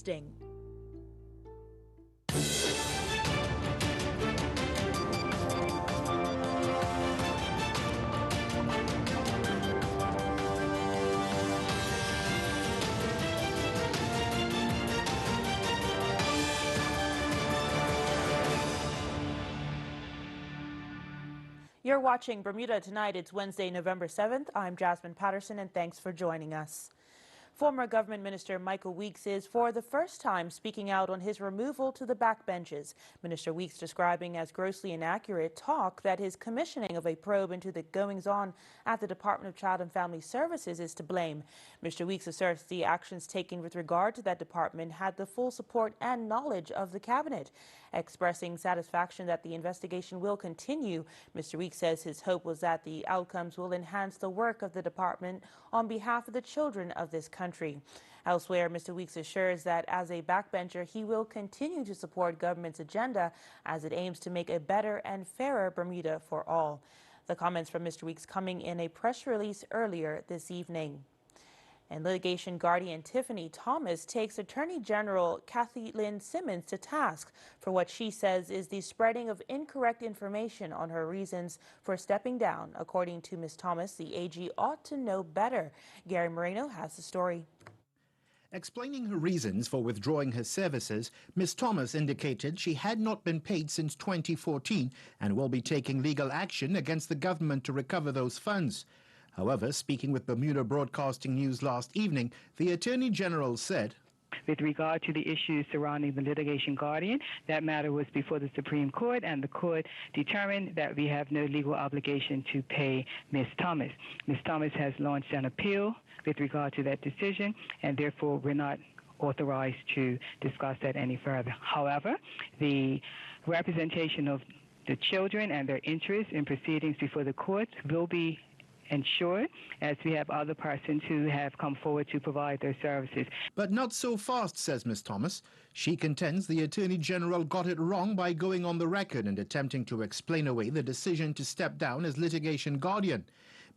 Broadcasting. You're watching Bermuda Tonight. It's Wednesday, November 7th. I'm Jasmine Patterson, and thanks for joining us. Former Government Minister Michael Weeks is, for the first time, speaking out on his removal to the backbenches. Minister Weeks describing as grossly inaccurate talk that his commissioning of a probe into the goings-on at the Department of Child and Family Services is to blame. Mr. Weeks asserts the actions taken with regard to that department had the full support and knowledge of the Cabinet. Expressing satisfaction that the investigation will continue, Mr. Weeks says his hope was that the outcomes will enhance the work of the department on behalf of the children of this country. Elsewhere, Mr. Weeks assures that as a backbencher, he will continue to support government's agenda as it aims to make a better and fairer Bermuda for all. The comments from Mr. Weeks coming in a press release earlier this evening. And litigation guardian Tiffany Thomas takes Attorney General Kathy Lynn Simmons to task for what she says is the spreading of incorrect information on her reasons for stepping down. According to Ms. Thomas, the AG ought to know better. Gary Moreno has the story. Explaining her reasons for withdrawing her services, Ms. Thomas indicated she had not been paid since 2014 and will be taking legal action against the government to recover those funds. However, speaking with Bermuda Broadcasting News last evening, the Attorney General said, with regard to the issues surrounding the litigation guardian, that matter was before the Supreme Court, and the court determined that we have no legal obligation to pay Ms. Thomas. Ms. Thomas has launched an appeal with regard to that decision, and therefore we're not authorized to discuss that any further. However, the representation of the children and their interests in proceedings before the courts will be ensured, as we have other persons who have come forward to provide their services. But not so fast, says Ms. Thomas. She contends the Attorney General got it wrong by going on the record and attempting to explain away the decision to step down as litigation guardian.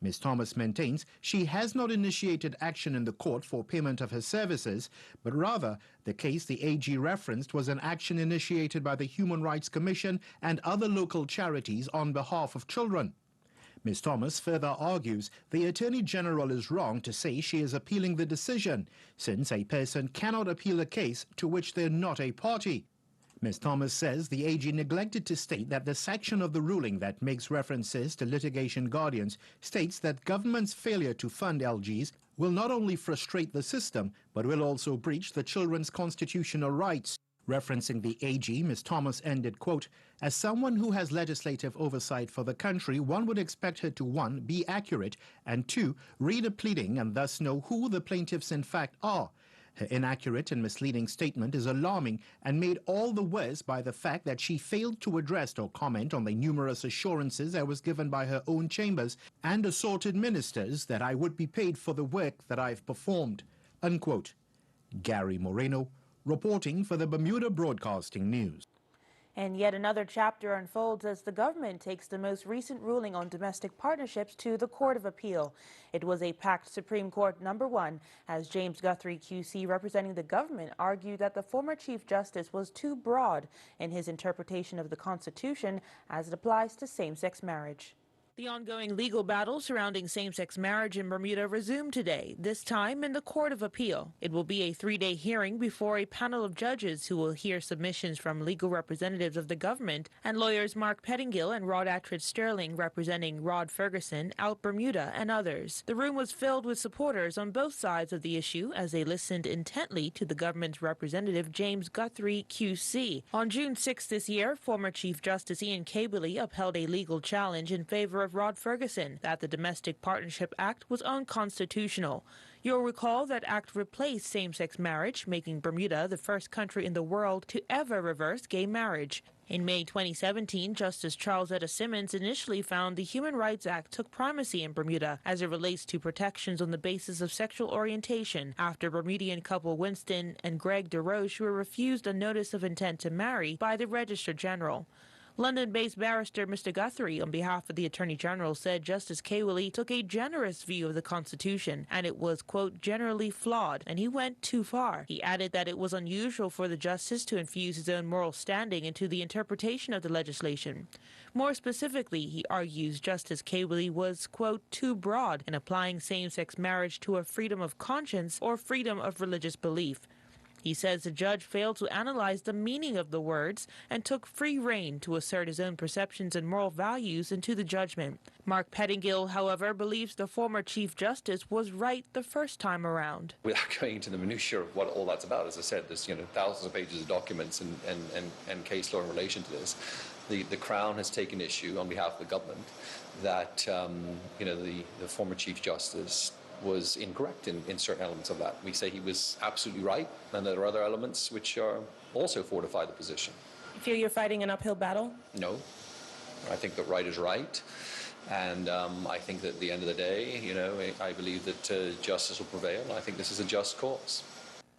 Ms. Thomas maintains she has not initiated action in the court for payment of her services, but rather the case the AG referenced was an action initiated by the Human Rights Commission and other local charities on behalf of children. Ms. Thomas further argues the Attorney General is wrong to say she is appealing the decision, since a person cannot appeal a case to which they're not a party. Ms. Thomas says the AG neglected to state that the section of the ruling that makes references to litigation guardians states that government's failure to fund LGs will not only frustrate the system, but will also breach the children's constitutional rights. Referencing the AG, Ms. Thomas ended, quote, as someone who has legislative oversight for the country, one would expect her to, 1, be accurate, and 2, read a pleading and thus know who the plaintiffs in fact are. Her inaccurate and misleading statement is alarming and made all the worse by the fact that she failed to address or comment on the numerous assurances I was given by her own chambers and assorted ministers that I would be paid for the work that I've performed, unquote. Gary Moreno, reporting for the Bermuda Broadcasting News. And yet another chapter unfolds as the government takes the most recent ruling on domestic partnerships to the Court of Appeal. It was a packed Supreme Court number 1, as James Guthrie QC, representing the government, argued that the former Chief Justice was too broad in his interpretation of the Constitution as it applies to same-sex marriage. The ongoing legal battle surrounding same-sex marriage in Bermuda resumed today, this time in the Court of Appeal. It will be a 3-day hearing before a panel of judges who will hear submissions from legal representatives of the government and lawyers Mark Pettingill and Rod Attridge Sterling representing Rod Ferguson, Out Bermuda, and others. The room was filled with supporters on both sides of the issue as they listened intently to the government's representative James Guthrie QC. On June 6 this year, former Chief Justice Ian Cabley upheld a legal challenge in favor of Rod Ferguson that the Domestic Partnership Act was unconstitutional. You'll recall that act replaced same-sex marriage, making Bermuda the first country in the world to ever reverse gay marriage. In May 2017, Justice Charles Etta Simmons initially found the Human Rights Act took primacy in Bermuda as it relates to protections on the basis of sexual orientation after Bermudian couple Winston and Greg DeRoche were refused a notice of intent to marry by the Registrar General. London-based barrister Mr. Guthrie, on behalf of the Attorney General, said Justice Kawley took a generous view of the Constitution and it was, quote, generally flawed, and he went too far. He added that it was unusual for the justice to infuse his own moral standing into the interpretation of the legislation. More specifically, he argues Justice Kawley was, quote, too broad in applying same-sex marriage to a freedom of conscience or freedom of religious belief. He says the judge failed to analyze the meaning of the words and took free rein to assert his own perceptions and moral values into the judgment. Mark Pettingill, however, believes the former Chief Justice was right the first time around. Without going into the minutiae of what all that's about, as I said, there's thousands of pages of documents and case law in relation to this. The Crown has taken issue on behalf of the government that the former Chief Justice was incorrect in certain elements of that. We say he was absolutely right, and there are other elements which are also fortify the position. You feel you're fighting an uphill battle? No. I think that right is right. And I think that at the end of the day, I believe that justice will prevail. I think this is a just cause.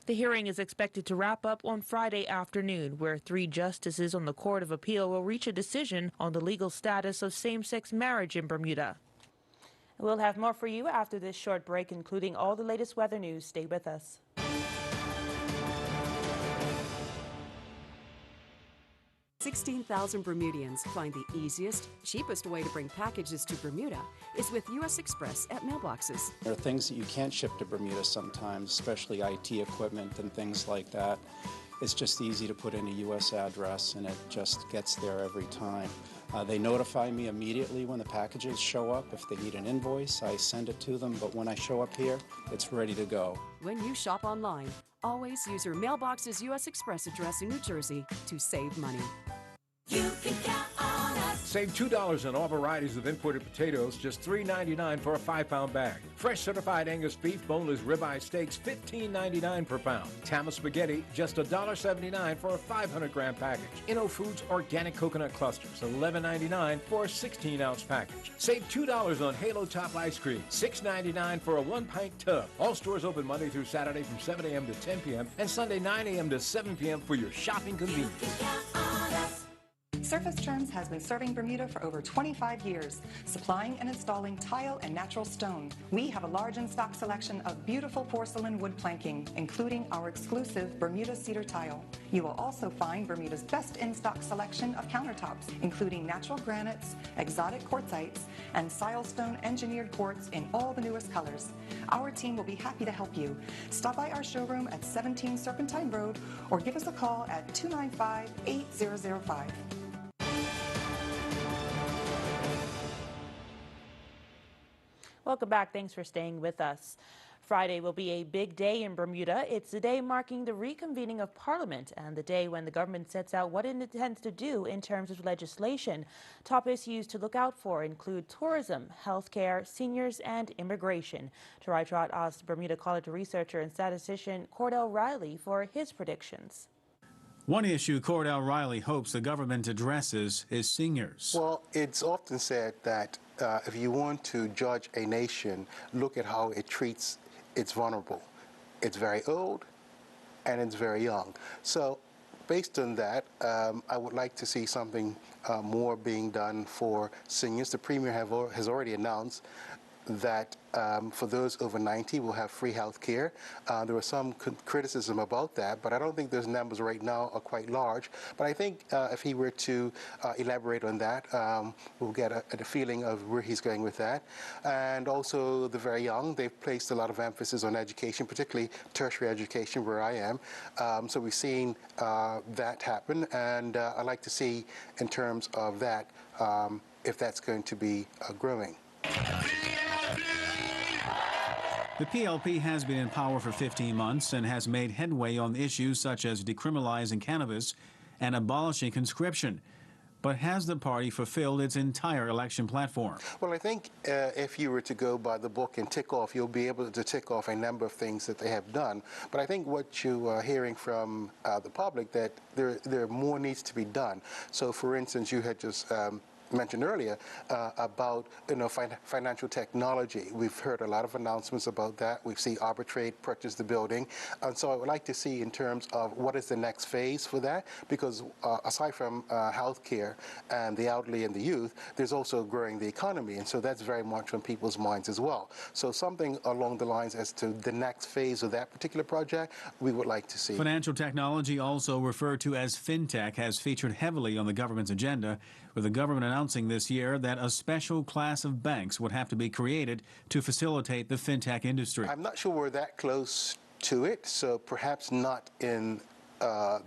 The hearing is expected to wrap up on Friday afternoon, where 3 justices on the Court of Appeal will reach a decision on the legal status of same-sex marriage in Bermuda. We'll have more for you after this short break, including all the latest weather news. Stay with us. 16,000 Bermudians find the easiest, cheapest way to bring packages to Bermuda is with U.S. Express at mailboxes. There are things that you can't ship to Bermuda sometimes, especially IT equipment and things like that. It's just easy to put in a U.S. address and it just gets there every time. They notify me immediately when the packages show up. If they need an invoice, I send it to them, but when I show up here, it's ready to go. When you shop online, always use your mailbox's U.S. Express address in New Jersey to save money. You can count on us. Save $2 on all varieties of imported potatoes, just $3.99 for a 5-pound bag. Fresh certified Angus beef, boneless ribeye steaks, $15.99 per pound. Tama spaghetti, just $1.79 for a 500-gram package. Inno Foods organic coconut clusters, $11.99 for a 16-ounce package. Save $2 on Halo Top ice cream, $6.99 for a 1-pint tub. All stores open Monday through Saturday from 7 a.m. to 10 p.m. and Sunday 9 a.m. to 7 p.m. for your shopping convenience. You can count on us. Surface Terms has been serving Bermuda for over 25 years, supplying and installing tile and natural stone. We have a large in-stock selection of beautiful porcelain wood planking, including our exclusive Bermuda cedar tile. You will also find Bermuda's best in-stock selection of countertops, including natural granites, exotic quartzites, and silestone engineered quartz in all the newest colors. Our team will be happy to help you. Stop by our showroom at 17 Serpentine Road or give us a call at 295-8005. Welcome back. Thanks for staying with us. Friday will be a big day in Bermuda. It's the day marking the reconvening of Parliament and the day when the government sets out what it intends to do in terms of legislation. Top issues to look out for include tourism, healthcare, seniors, and immigration. Tarai Trott asked Bermuda College researcher and statistician Cordell Riley for his predictions. One issue Cordell Riley hopes the government addresses is seniors. Well, it's often said that if you want to judge a nation, look at how it treats its vulnerable. It's very old and it's very young. So based on that, I would like to see something more being done for seniors. The Premier has already announced that for those over 90 will have free health care. There was some criticism about that, but I don't think those numbers right now are quite large. But I think if he were to elaborate on that, we'll get a feeling of where he's going with that. And also the very young, they've placed a lot of emphasis on education, particularly tertiary education where I am. So we've seen that happen, and I'd like to see in terms of that if that's going to be growing. The PLP has been in power for 15 months and has made headway on issues such as decriminalizing cannabis and abolishing conscription. But has the party fulfilled its entire election platform? Well, I think if you were to go by the book and tick off, you'll be able to tick off a number of things that they have done. But I think what you are hearing from the public, that there more needs to be done. So, for instance, you had just mentioned earlier about financial technology. We've heard a lot of announcements about that. We've seen Arbitrate purchase the building, and so I would like to see in terms of what is the next phase for that, because aside from healthcare and the elderly and the youth, there's also growing the economy, and so that's very much on people's minds as well. So something along the lines as to the next phase of that particular project, we would like to see. Financial technology, also referred to as fintech, has featured heavily on the government's agenda, with the government announcing this year that a special class of banks would have to be created to facilitate the fintech industry. I'm not sure we're that close to it, so perhaps not in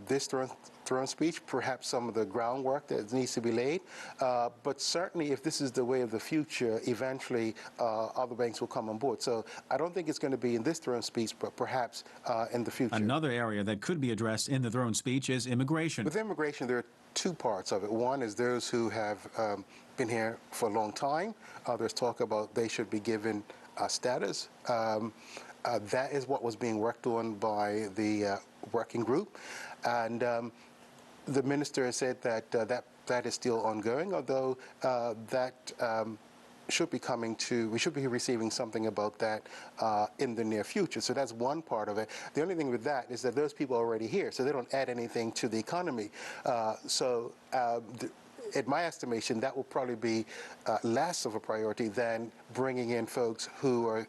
this throne speech, perhaps some of the groundwork that needs to be laid, but certainly if this is the way of the future, eventually other banks will come on board. So I don't think it's going to be in this throne speech, but perhaps in the future. Another area that could be addressed in the throne speech is immigration. With immigration, there are two parts of it. One is those who have been here for a long time. Others talk about they should be given status. That is what was being worked on by the working group, and the minister has said that that is still ongoing, although should be coming to, we should be receiving something about that in the near future. So that's one part of it. The only thing with that is that those people are already here, so they don't add anything to the economy. In my estimation, that will probably be less of a priority than bringing in folks who are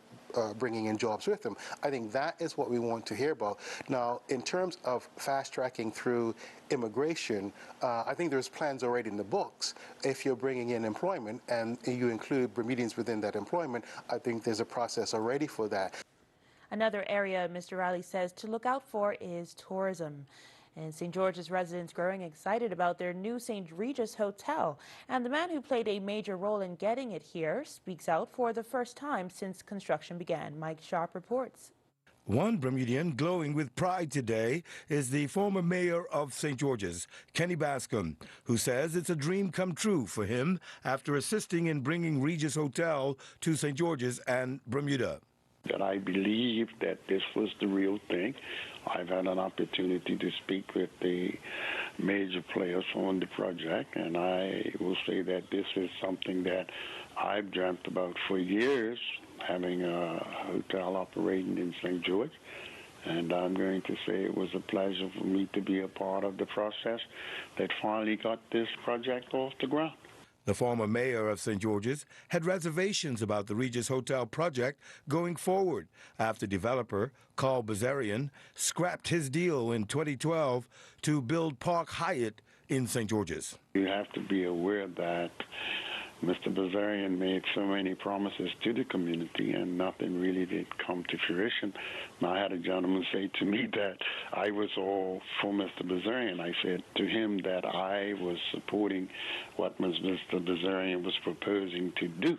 bringing in jobs with them. I think that is what we want to hear about. Now, in terms of fast-tracking through immigration, I think there's plans already in the books. If you're bringing in employment and you include Bermudians within that employment, I think there's a process already for that. Another area Mr. Riley says to look out for is tourism. And St. George's residents growing excited about their new St. Regis Hotel. And the man who played a major role in getting it here speaks out for the first time since construction began. Mike Sharp reports. One Bermudian glowing with pride today is the former mayor of St. George's, Kenny Bascom, who says it's a dream come true for him after assisting in bringing Regis Hotel to St. George's and Bermuda. That I believe that this was the real thing. I've had an opportunity to speak with the major players on the project, and I will say that this is something that I've dreamt about for years, having a hotel operating in St. George. And I'm going to say it was a pleasure for me to be a part of the process that finally got this project off the ground. The former mayor of St. George's had reservations about the Regis Hotel project going forward after developer Carl Bazarian scrapped his deal in 2012 to build Park Hyatt in St. George's. You have to be aware that Mr. Bazarian made so many promises to the community and nothing really did come to fruition. And I had a gentleman say to me that I was all for Mr. Bazarian. I said to him that I was supporting what Mr. Bazarian was proposing to do.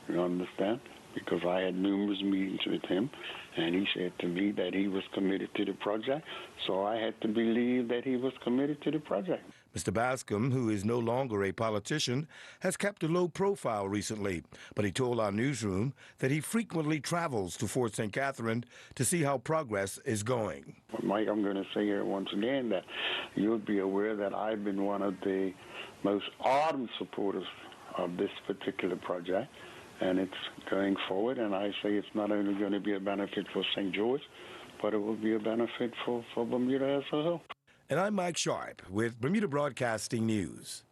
You understand? Because I had numerous meetings with him, and he said to me that he was committed to the project, so I had to believe that he was committed to the project. Mr. Bascom, who is no longer a politician, has kept a low profile recently, but he told our newsroom that he frequently travels to Fort St. Catherine to see how progress is going. Mike, I'm going to say here once again that you'll be aware that I've been one of the most ardent supporters of this particular project, and it's going forward, and I say it's not only going to be a benefit for St. George, but it will be a benefit for Bermuda as a whole. And I'm Mike Sharp with Bermuda Broadcasting News.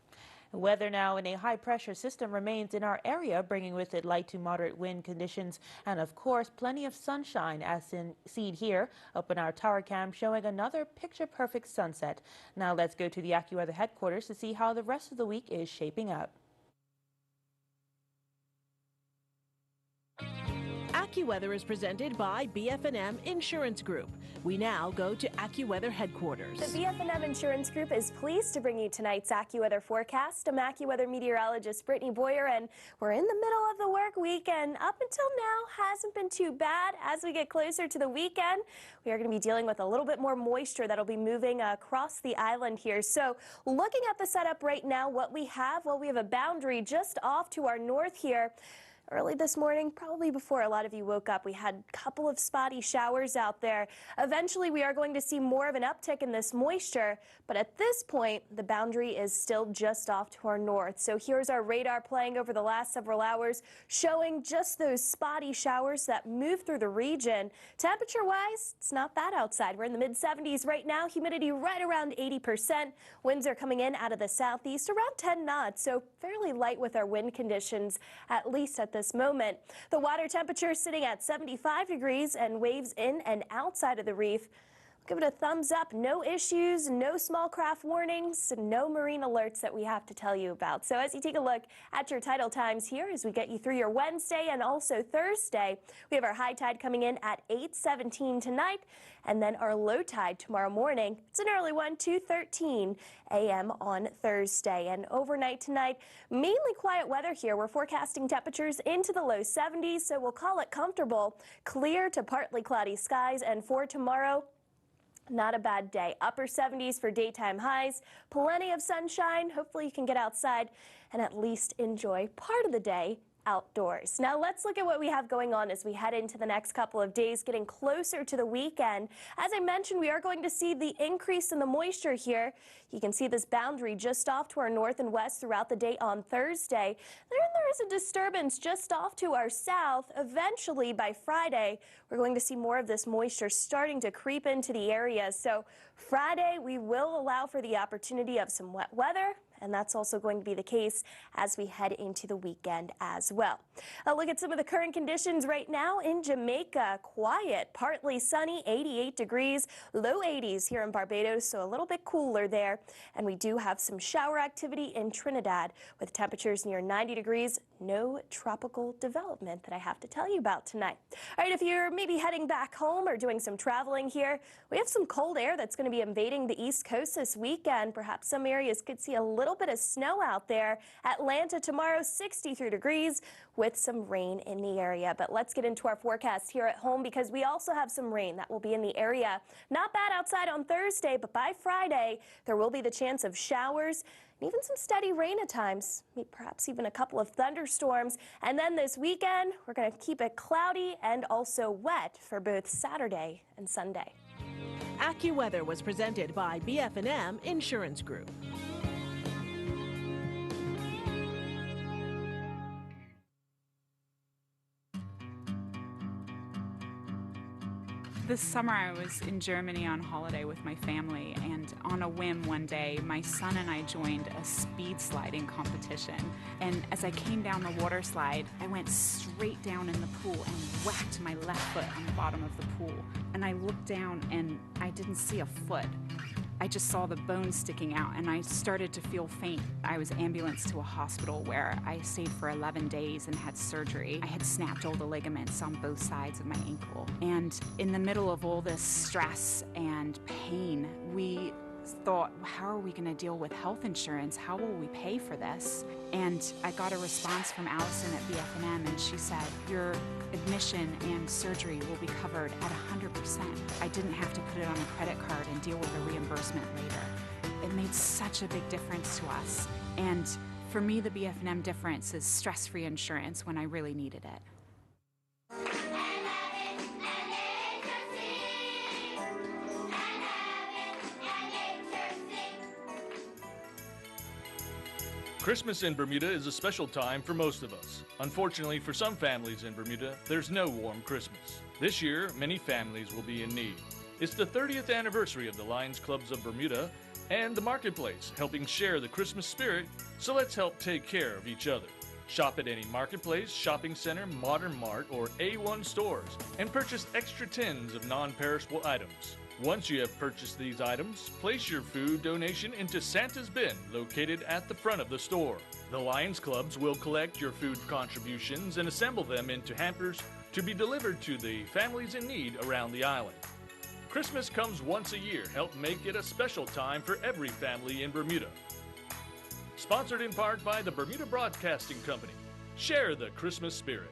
Weather now, in a high-pressure system remains in our area, bringing with it light to moderate wind conditions and, of course, plenty of sunshine, as seen here up in our tower cam, showing another picture-perfect sunset. Now let's go to the AccuWeather headquarters to see how the rest of the week is shaping up. AccuWeather is presented by BF&M Insurance Group. We now go to AccuWeather headquarters. The BF&M Insurance Group is pleased to bring you tonight's AccuWeather forecast. I'm AccuWeather meteorologist Brittany Boyer, and we're in the middle of the work week, and up until now hasn't been too bad. As we get closer to the weekend, we are going to be dealing with a little bit more moisture that'll be moving across the island here. So looking at the setup right now, what we have, well, we have a boundary just off to our north here. Early this morning, probably before a lot of you woke up, we had a couple of spotty showers out there. Eventually, we are going to see more of an uptick in this moisture, but at this point, the boundary is still just off to our north. So here's our radar playing over the last several hours, showing just those spotty showers that move through the region. Temperature-wise, it's not bad outside. We're in the mid-70s right now, humidity right around 80%. Winds are coming in out of the southeast around 10 knots, so fairly light with our wind conditions, at least at this moment. The water temperature is sitting at 75 degrees and waves in and outside of the reef. Give it a thumbs up. No issues, no small craft warnings, no marine alerts that we have to tell you about. So as you take a look at your tidal times here as we get you through your Wednesday and also Thursday, we have our high tide coming in at 8:17 tonight, and then our low tide tomorrow morning. It's an early one, 2:13 a.m. on Thursday. And overnight tonight, mainly quiet weather here. We're forecasting temperatures into the low 70s, so we'll call it comfortable. Clear to partly cloudy skies, and for tomorrow, not a bad day. Upper 70s for daytime highs. Plenty of sunshine. Hopefully you can get outside and at least enjoy part of the day outdoors. Now let's look at what we have going on as we head into the next couple of days, getting closer to the weekend. As I mentioned, we are going to see the increase in the moisture here. You can see this boundary just off to our north and west throughout the day on Thursday. Then there is a disturbance just off to our south. Eventually, by Friday, we're going to see more of this moisture starting to creep into the area. So Friday, we will allow for the opportunity of some wet weather, and that's also going to be the case as we head into the weekend as well. A look at some of the current conditions right now in Jamaica. Quiet, partly sunny, 88 degrees, low 80s here in Barbados, so a little bit cooler there. And we do have some shower activity in Trinidad with temperatures near 90 degrees. No tropical development that I have to tell you about tonight. All right, if you're maybe heading back home or doing some traveling here, we have some cold air that's going to be invading the East Coast this weekend. Perhaps some areas could see a little bit of snow out there. Atlanta tomorrow, 63 degrees with some rain in the area. But let's get into our forecast here at home because we also have some rain that will be in the area. Not bad outside on Thursday, but by Friday, there will be the chance of showers and even some steady rain at times, perhaps even a couple of thunderstorms. And then this weekend, we're going to keep it cloudy and also wet for both Saturday and Sunday. AccuWeather was presented by BF&M Insurance Group. This summer I was in Germany on holiday with my family, and on a whim one day my son and I joined a speed sliding competition, and as I came down the water slide I went straight down in the pool and whacked my left foot on the bottom of the pool, and I looked down and I didn't see a foot. I just saw the bones sticking out and I started to feel faint. I was ambulanced to a hospital where I stayed for 11 days and had surgery. I had snapped all the ligaments on both sides of my ankle. And in the middle of all this stress and pain, we thought, how are we going to deal with health insurance? How will we pay for this? And I got a response from Allison at BF&M, and she said, your admission and surgery will be covered at 100%. I didn't have to put it on a credit card and deal with a reimbursement later. It made such a big difference to us. And for me, the BF&M difference is stress-free insurance when I really needed it. Christmas in Bermuda is a special time for most of us. Unfortunately, for some families in Bermuda, there's no warm Christmas. This year, many families will be in need. It's the 30th anniversary of the Lions Clubs of Bermuda and the Marketplace, helping share the Christmas spirit, so let's help take care of each other. Shop at any Marketplace, shopping center, Modern Mart, or A1 stores, and purchase extra tins of non-perishable items. Once you have purchased these items, place your food donation into Santa's bin located at the front of the store. The Lions Clubs will collect your food contributions and assemble them into hampers to be delivered to the families in need around the island. Christmas comes once a year. Help make it a special time for every family in Bermuda. Sponsored in part by the Bermuda Broadcasting Company. Share the Christmas spirit.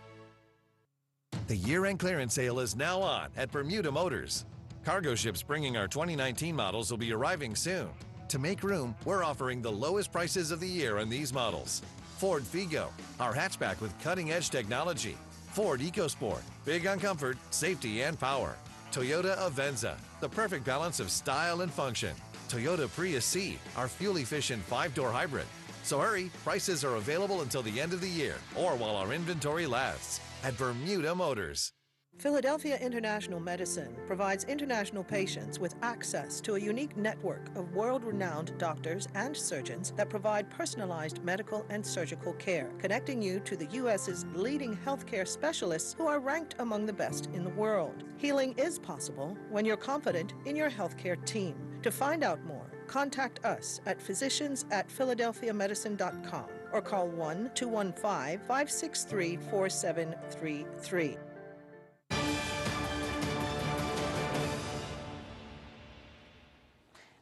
The year-end clearance sale is now on at Bermuda Motors. Cargo ships bringing our 2019 models will be arriving soon. To make room, we're offering the lowest prices of the year on these models. Ford Figo, our hatchback with cutting-edge technology. Ford EcoSport, big on comfort, safety, and power. Toyota Avenza, the perfect balance of style and function. Toyota Prius C, our fuel-efficient 5-door hybrid. So hurry, prices are available until the end of the year or while our inventory lasts at Bermuda Motors. Philadelphia International Medicine provides international patients with access to a unique network of world-renowned doctors and surgeons that provide personalized medical and surgical care, connecting you to the U.S.'s leading healthcare specialists who are ranked among the best in the world. Healing is possible when you're confident in your healthcare team. To find out more, contact us at physicians@philadelphiamedicine.com or call 1-215-563-4733.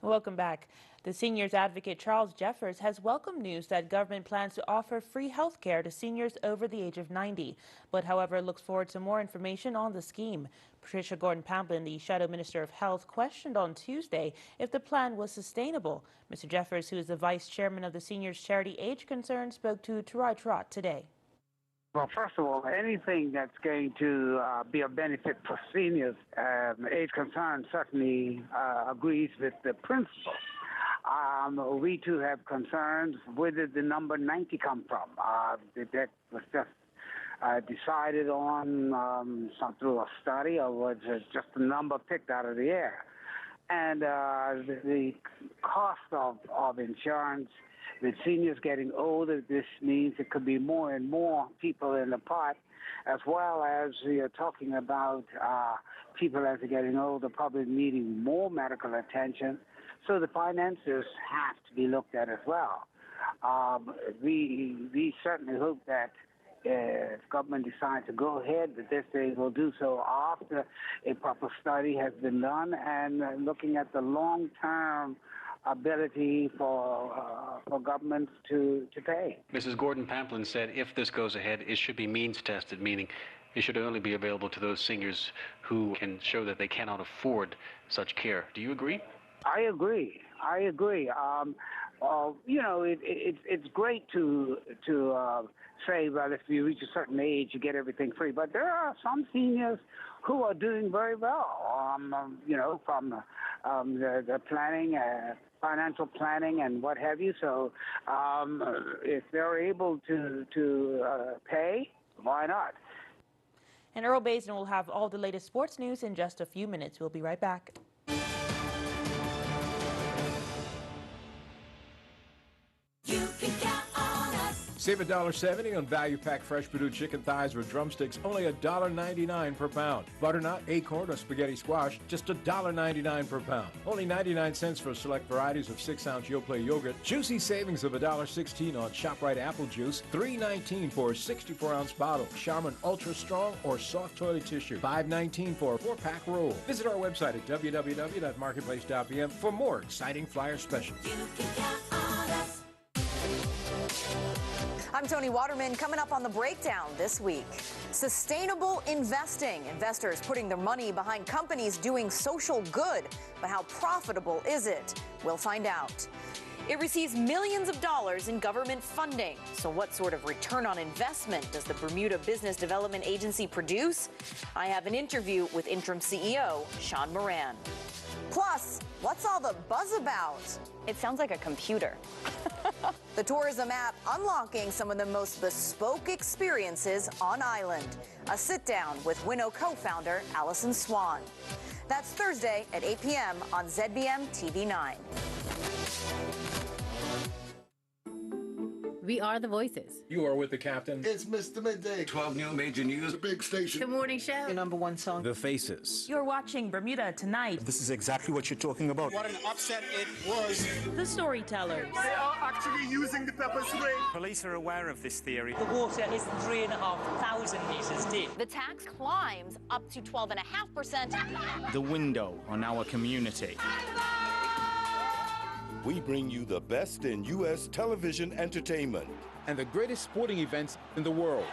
Welcome back. The seniors advocate Charles Jeffers has welcomed news that government plans to offer free health care to seniors over the age of 90, but however looks forward to more information on the scheme. Patricia Gordon-Pamplin, the Shadow Minister of Health, questioned on Tuesday if the plan was sustainable. Mr. Jeffers, who is the vice chairman of the seniors charity Age Concern, spoke to Tarai Trott today. Well, first of all, anything that's going to be a benefit for seniors, Age Concern certainly agrees with the principle. We too have concerns. Where did the number 90 come from? That was just decided on through a study, or was it just a number picked out of the air? And the cost of insurance, with seniors getting older, this means it could be more and more people in the pot, as well as you're talking about people as they're getting older probably needing more medical attention. So the finances have to be looked at as well. We certainly hope that if government decides to go ahead with this, they will do so after a proper study has been done and looking at the long-term ability for governments to pay. Mrs. Gordon-Pamplin said if this goes ahead, it should be means-tested, meaning it should only be available to those seniors who can show that they cannot afford such care. Do you agree? I agree. It's great to say, well, if you reach a certain age, you get everything free. But there are some seniors who are doing very well, from the planning, financial planning and what have you. So if they're able to pay, why not? And Earl Basin will have all the latest sports news in just a few minutes. We'll be right back. You can count on us. Save $1.70 on value pack fresh Purdue chicken thighs or drumsticks, only $1.99 per pound. Butternut, acorn, or spaghetti squash, just $1.99 per pound. Only 99 cents for select varieties of 6-ounce Yoplait yogurt. Juicy savings of $1.16 on ShopRite apple juice. $3.19 for a 64-ounce bottle. Charmin Ultra Strong or soft toilet tissue. $5.19 for a 4-pack roll. Visit our website at www.marketplace.bm for more exciting flyer specials. You can count on us. I'm Tony Waterman. Coming up on The Breakdown this week. Sustainable investing. Investors putting their money behind companies doing social good. But how profitable is it? We'll find out. It receives millions of dollars in government funding. So what sort of return on investment does the Bermuda Business Development Agency produce? I have an interview with interim CEO Sean Moran. Plus, what's all the buzz about? It sounds like a computer. The tourism app unlocking some of the most bespoke experiences on island. A sit-down with Winnow co-founder Allison Swan. That's Thursday at 8 p.m. on ZBM TV 9. We are the voices. You are with the captain. It's Mr. Midday. 12 new major news. The big station. The morning show. Your number one song. The Faces. You're watching Bermuda Tonight. This is exactly what you're talking about. What an upset it was. The Storytellers. They are actually using the pepper spray. Police are aware of this theory. The water is 3,500 meters deep. The tax climbs up to 12.5%. The window on our community. We bring you the best in U.S. television entertainment. And the greatest sporting events in the world.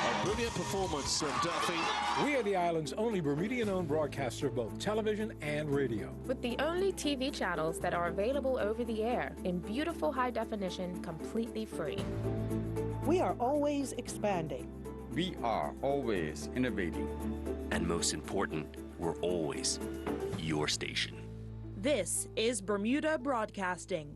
A brilliant performance from Duffy. We are the island's only Bermudian-owned broadcaster of both television and radio. With the only TV channels that are available over the air in beautiful high definition, completely free. We are always expanding. We are always innovating. And most important, we're always your station. This is Bermuda Broadcasting.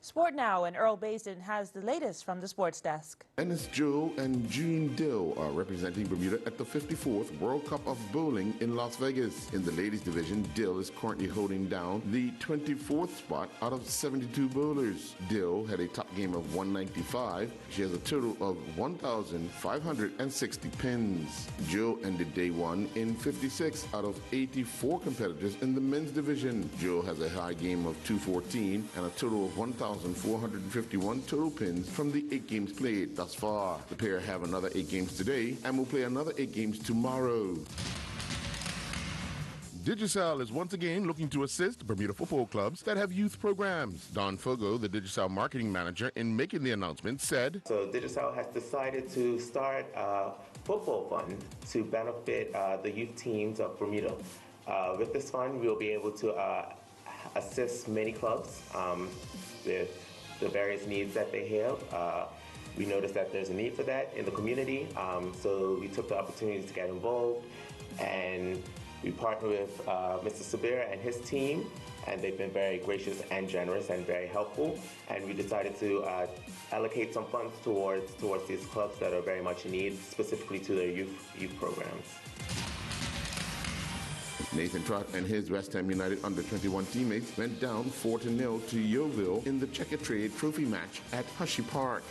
Sport Now, and Earl Basin has the latest from the sports desk. Ennis Joe and June Dill are representing Bermuda at the 54th World Cup of Bowling in Las Vegas. In the ladies division, Dill is currently holding down the 24th spot out of 72 bowlers. Dill had a top game of 195. She has a total of 1,560 pins. Joe ended day one in 56 out of 84 competitors in the men's division. Joe has a high game of 214 and a total of 1,451 total pins from the 8 games played thus far. The pair have another 8 games today and will play another 8 games tomorrow. Digicel is once again looking to assist Bermuda football clubs that have youth programs. Don Fogo, the Digicel marketing manager, in making the announcement, said, So Digicel has decided to start a football fund to benefit the youth teams of Bermuda. With this fund, we'll be able to assist many clubs with the various needs that they have. We noticed that there's a need for that in the community, so we took the opportunity to get involved, and we partnered with Mr. Sabir and his team, and they've been very gracious and generous and very helpful, and we decided to allocate some funds towards these clubs that are very much in need, specifically to their youth programs. Nathan Trott and his West Ham United under-21 teammates went down 4-0 to Yeovil in the Checker Trade Trophy match at Hushy Park.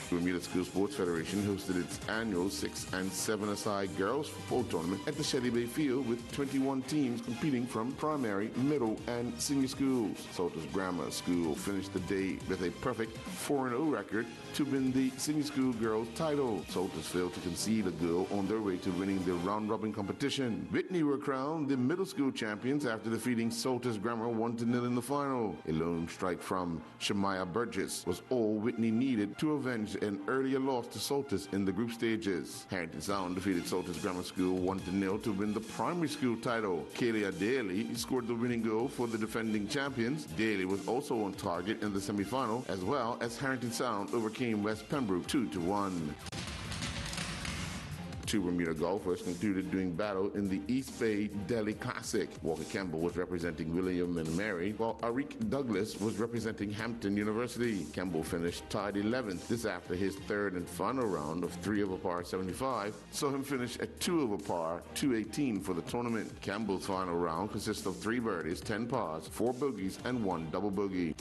Bermuda School Sports Federation hosted its annual 6 and 7-a-side girls football tournament at the Shelley Bay Field with 21 teams competing from primary, middle, and senior schools. Salters Grammar School finished the day with a perfect 4-0 record to win the senior school girls title. Salters failed to concede a goal on their way to winning the round-robin competition. Whitney were crowned the middle school champions after defeating Salters Grammar 1-0 in the final. A lone strike from Shemaya Burgess was all Whitney needed to avenge an earlier loss to Salters in the group stages. Harrington Sound defeated Salters Grammar School 1-0 to win the primary school title. Kalia Daly scored the winning goal for the defending champions. Daly was also on target in the semifinal, as well as Harrington Sound overcame West Pembroke 2-1. 2 Bermuda golfers concluded doing battle in the East Bay Delhi Classic. Walker Campbell was representing William and Mary, while Arik Douglas was representing Hampton University. Campbell finished tied 11th. This after his third and final round of 3 over par 75 saw him finish at 2 over par 218 for the tournament. Campbell's final round consists of 3 birdies, 10 pars, 4 bogeys, and 1 double bogey.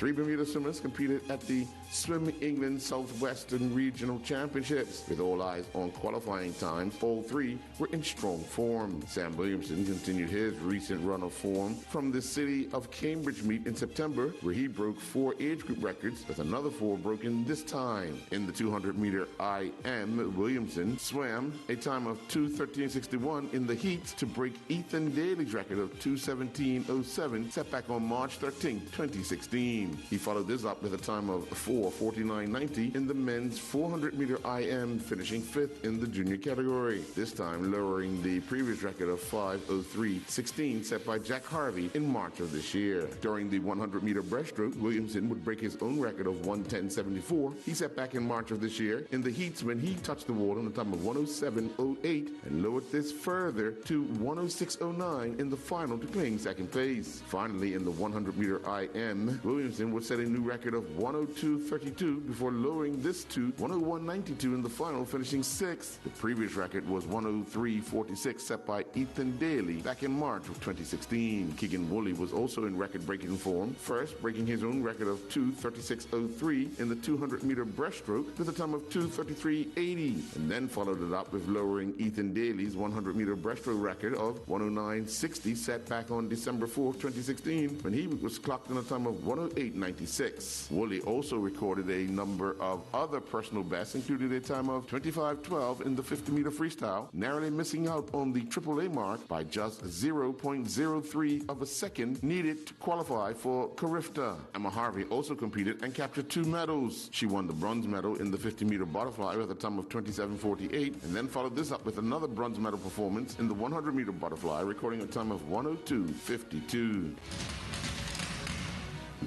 3 Bermuda swimmers competed at the Swim England Southwestern Regional Championships. With all eyes on qualifying times, all 3 were in strong form. Sam Williamson continued his recent run of form from the City of Cambridge meet in September, where he broke 4 age group records, with another 4 broken this time. In the 200-meter IM, Williamson swam a time of 2:13.61 in the heats to break Ethan Daly's record of 2:17.07 set back on March 13, 2016. He followed this up with a time of 4:49.90 in the men's 400-meter IM, finishing 5th in the junior category, this time lowering the previous record of 5:03.16 set by Jack Harvey in March of this year. During the 100-meter breaststroke, Williamson would break his own record of 1:10.74 he set back in March of this year in the heats when he touched the water in a time of 1:07.08 and lowered this further to 1:06.09 in the final to claim second place. Finally, in the 100-meter IM, Williamson would set a new record of 1:02.32 before lowering this to 1:01.92 in the final, finishing 6th. The previous record was 1:03.46 set by Ethan Daly back in March of 2016. Keegan Woolley was also in record-breaking form, first breaking his own record of 2:36.03 in the 200-meter breaststroke with a time of 2:33.80, and then followed it up with lowering Ethan Daly's 100-meter breaststroke record of 1:09.60 set back on December 4th, 2016, when he was clocked in a time of 1:08. 28.96. Woolley also recorded a number of other personal bests, including a time of 25.12 in the 50-meter freestyle, narrowly missing out on the AAA mark by just 0.03 of a second needed to qualify for Carifta. Emma Harvey also competed and captured 2 medals. She won the bronze medal in the 50-meter butterfly with a time of 27.48, and then followed this up with another bronze medal performance in the 100-meter butterfly, recording a time of 102.52.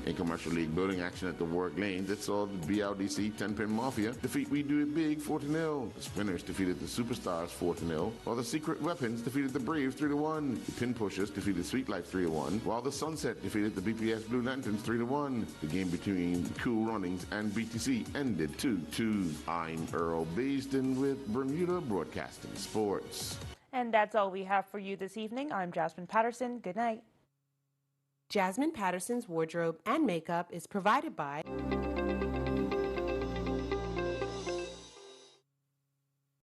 In commercial league building action at the Warwick Lanes, it saw the BLDC 10-Pin Mafia defeat We Do It Big 4-0. The Spinners defeated the Superstars 4-0, while the Secret Weapons defeated the Braves 3-1. The Pin Pushers defeated Sweet Life 3-1, while the Sunset defeated the BPS Blue Lanterns 3-1. The game between Cool Runnings and BTC ended 2-2. I'm Earl Basden with Bermuda Broadcasting Sports. And that's all we have for you this evening. I'm Jasmine Patterson. Good night. Jasmine Patterson's wardrobe and makeup is provided by